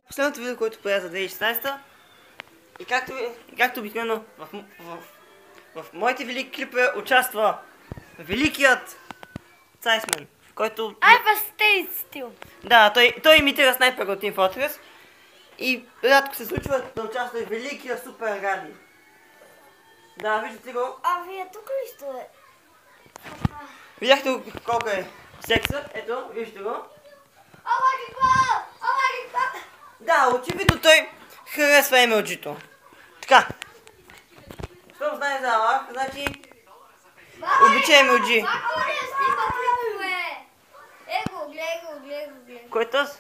Последното видео, което правя за 2016 и както обикновено в моите велики клипове участва великият Цайсмен, който... Стейт стил. Да, той имитира снайпер от Team Fortress и рядко се случва да участва и великия Супер Ради. Да, виждате го. Вие тук ли сте? Видяхте го колко е секса, ето, виждате го. Да, очевидно той харесва MLG-то. Така. Щом знае за Аллах, значи обича MLG. Кой е този?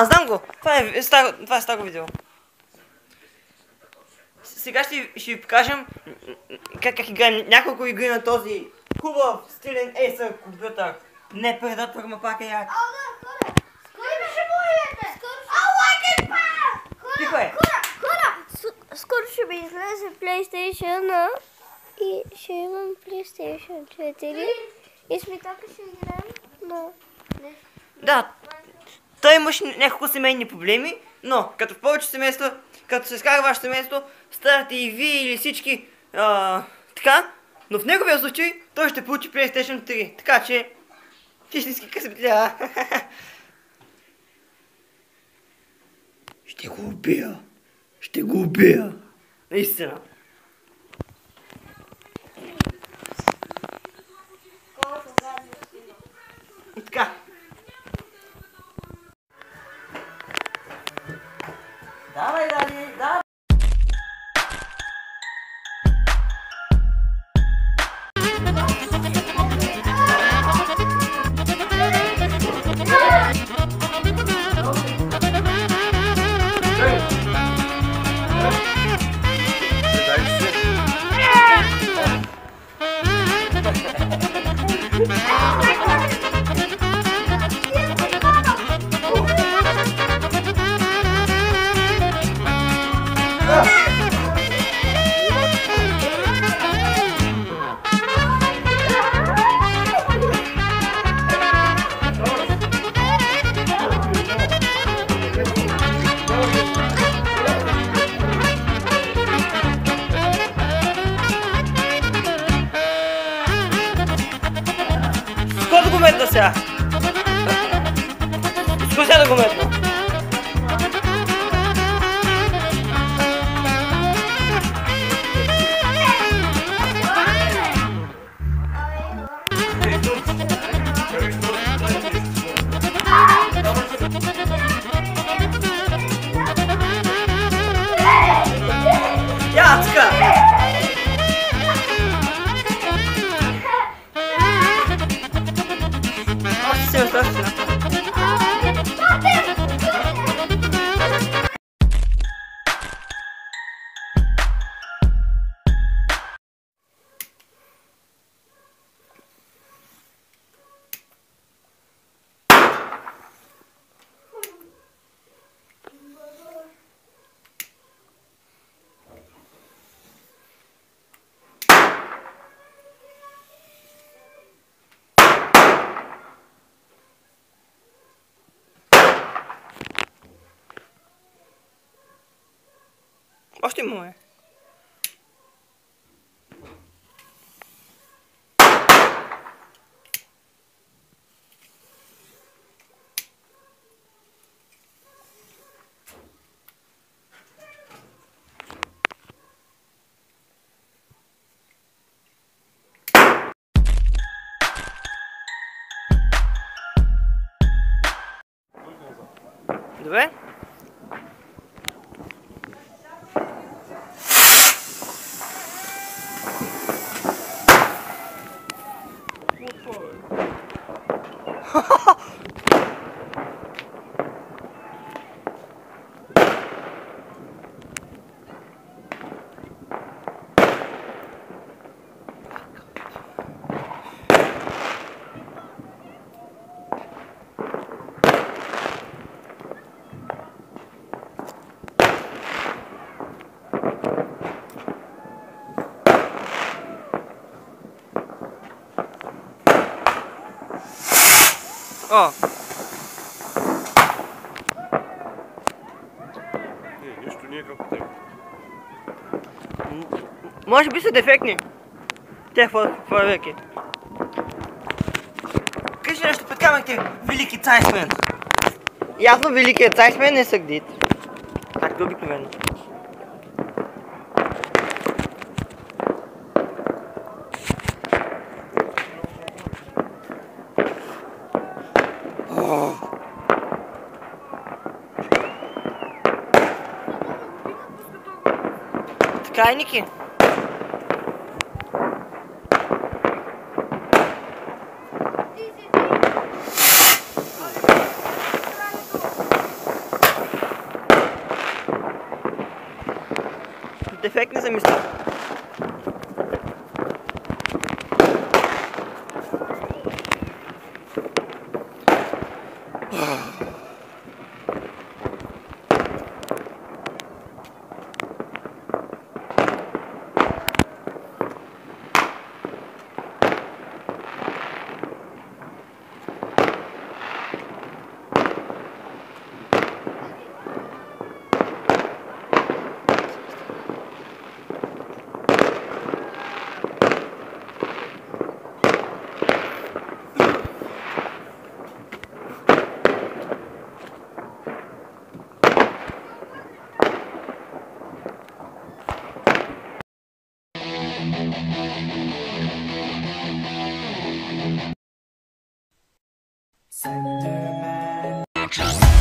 Знам го! Това е старо видео. Сега ще ви покажем как играем няколко игри на този хубав, стилен Acer компютър. Не предатор, ма пак е як. Тихо е! Скоро ще ми излезе PlayStation и ще имам PlayStation 4 и сме така ще играем, но... Да, той имаш няколко семейни проблеми, но като в повече семейства, като се скара вашето семейство, ставате и вие или всички така, но в неговия случай той ще получи PlayStation 3, така че хищнически късметля. Ще го убия. Ще го убия. Наистина. И така. Давай, Дани, давай. Да го метна сега! Искам сега да го метна! Я, така! Още му е. Добре? О, Нищо не е како тебе. може би са дефектни. Те фойерверки. Кажи нещо пред камерите, велики царсмен. Явно великият царсмен е сърдит. Както обикновено. Така е, Ники. Дефектни за мисля. Slenderman.